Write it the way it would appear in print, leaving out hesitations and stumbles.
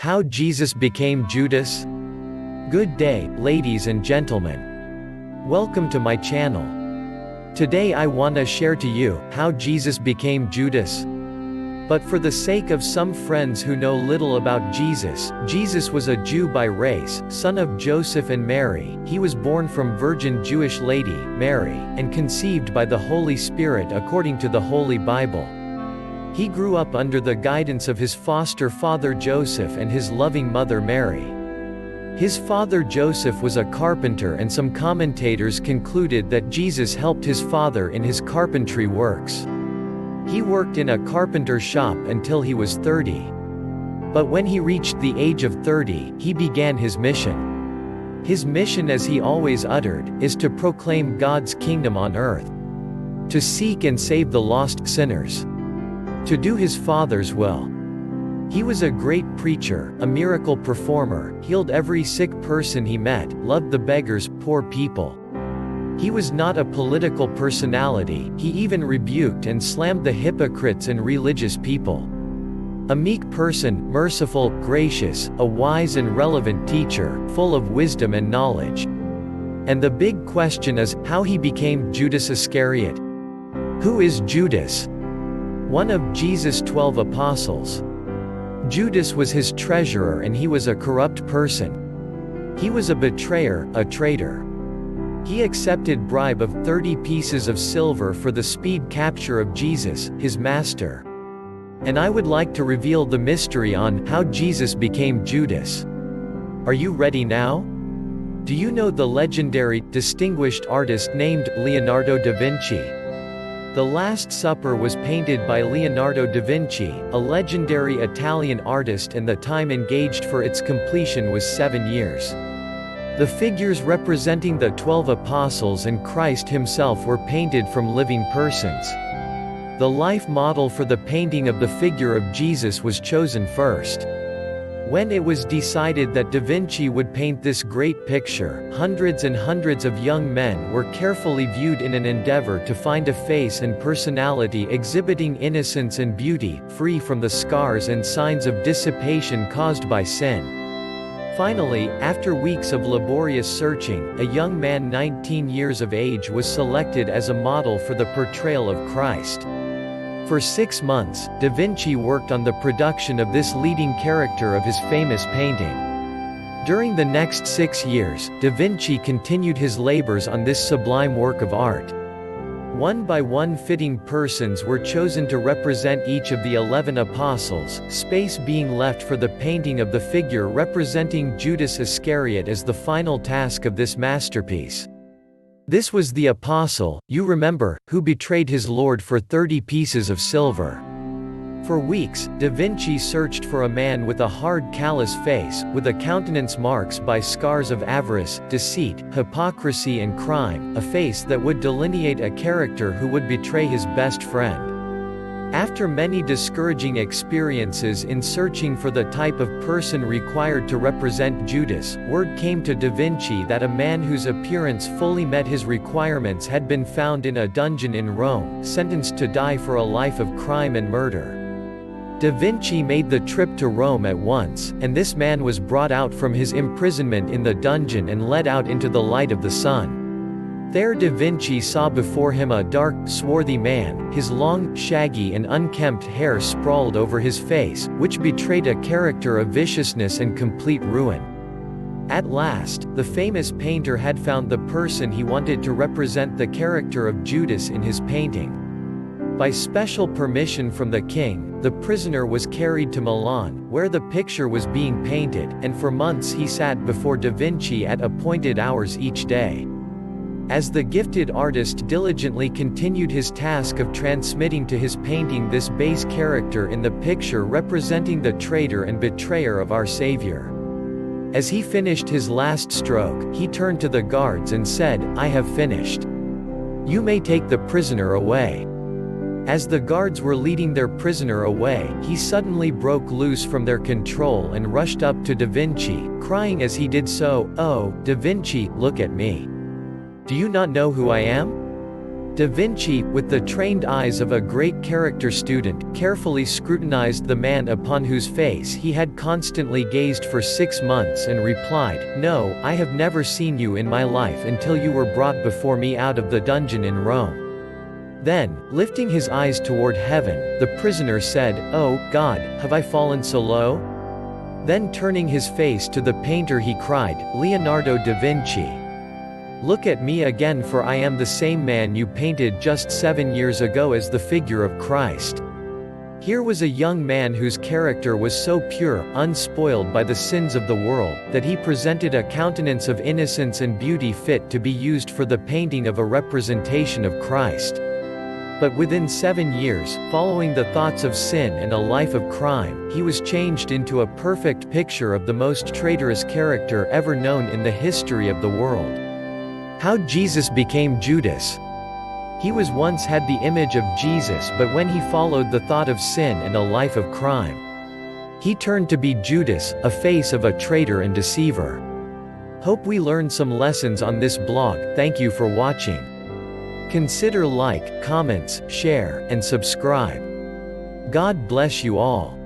How Jesus became Judas? Good day, ladies and gentlemen. Welcome to my channel. Today I want to share to you how Jesus became Judas. But for the sake of some friends who know little about Jesus, Jesus was a Jew by race, son of Joseph and Mary. He was born from virgin Jewish lady, Mary, and conceived by the Holy Spirit according to the Holy Bible. He grew up under the guidance of his foster father Joseph and his loving mother Mary. His father Joseph was a carpenter, and some commentators concluded that Jesus helped his father in his carpentry works. He worked in a carpenter shop until he was 30. But when he reached the age of 30, he began his mission. His mission, as he always uttered, is to proclaim God's kingdom on earth. To seek and save the lost sinners. To do his Father's will. He was a great preacher, a miracle performer, healed every sick person he met, loved the beggars, poor people. He was not a political personality, he even rebuked and slammed the hypocrites and religious people. A meek person, merciful, gracious, a wise and relevant teacher, full of wisdom and knowledge. And the big question is, how he became Judas Iscariot. Who is Judas? One of Jesus' 12 apostles. Judas was his treasurer, and he was a corrupt person. He was a betrayer, a traitor. He accepted bribe of 30 pieces of silver for the speed capture of Jesus, his master. And I would like to reveal the mystery on how Jesus became Judas. Are you ready now? Do you know the legendary, distinguished artist named Leonardo da Vinci? The Last Supper was painted by Leonardo da Vinci, a legendary Italian artist, and the time engaged for its completion was 7 years. The figures representing the 12 apostles and Christ himself were painted from living persons. The life model for the painting of the figure of Jesus was chosen first. When it was decided that da Vinci would paint this great picture, hundreds and hundreds of young men were carefully viewed in an endeavor to find a face and personality exhibiting innocence and beauty, free from the scars and signs of dissipation caused by sin. Finally, after weeks of laborious searching, a young man 19 years of age was selected as a model for the portrayal of Christ. For 6 months, da Vinci worked on the production of this leading character of his famous painting. During the next 6 years, da Vinci continued his labors on this sublime work of art. One by one fitting persons were chosen to represent each of the 11 apostles, space being left for the painting of the figure representing Judas Iscariot as the final task of this masterpiece. This was the apostle, you remember, who betrayed his Lord for 30 pieces of silver. For weeks, da Vinci searched for a man with a hard, callous face, with a countenance marked by scars of avarice, deceit, hypocrisy and crime, a face that would delineate a character who would betray his best friend. After many discouraging experiences in searching for the type of person required to represent Judas, word came to da Vinci that a man whose appearance fully met his requirements had been found in a dungeon in Rome, sentenced to die for a life of crime and murder. Da Vinci made the trip to Rome at once, and this man was brought out from his imprisonment in the dungeon and led out into the light of the sun. There da Vinci saw before him a dark, swarthy man, his long, shaggy and unkempt hair sprawled over his face, which betrayed a character of viciousness and complete ruin. At last, the famous painter had found the person he wanted to represent the character of Judas in his painting. By special permission from the king, the prisoner was carried to Milan, where the picture was being painted, and for months he sat before da Vinci at appointed hours each day. As the gifted artist diligently continued his task of transmitting to his painting this base character in the picture representing the traitor and betrayer of our Savior. As he finished his last stroke, he turned to the guards and said, "I have finished. You may take the prisoner away." As the guards were leading their prisoner away, he suddenly broke loose from their control and rushed up to da Vinci, crying as he did so, "Oh, da Vinci, look at me. Do you not know who I am?" Da Vinci, with the trained eyes of a great character student, carefully scrutinized the man upon whose face he had constantly gazed for 6 months and replied, "No, I have never seen you in my life until you were brought before me out of the dungeon in Rome." Then, lifting his eyes toward heaven, the prisoner said, "Oh, God, have I fallen so low?" Then turning his face to the painter he cried, "Leonardo da Vinci, look at me again, for I am the same man you painted just 7 years ago as the figure of Christ." Here was a young man whose character was so pure, unspoiled by the sins of the world, that he presented a countenance of innocence and beauty fit to be used for the painting of a representation of Christ. But within 7 years, following the thoughts of sin and a life of crime, he was changed into a perfect picture of the most traitorous character ever known in the history of the world. How Jesus became Judas. He was once had the image of Jesus, but when he followed the thought of sin and a life of crime, he turned to be Judas, a face of a traitor and deceiver. Hope we learned some lessons on this blog. Thank you for watching. Consider like, comments, share, and subscribe. God bless you all.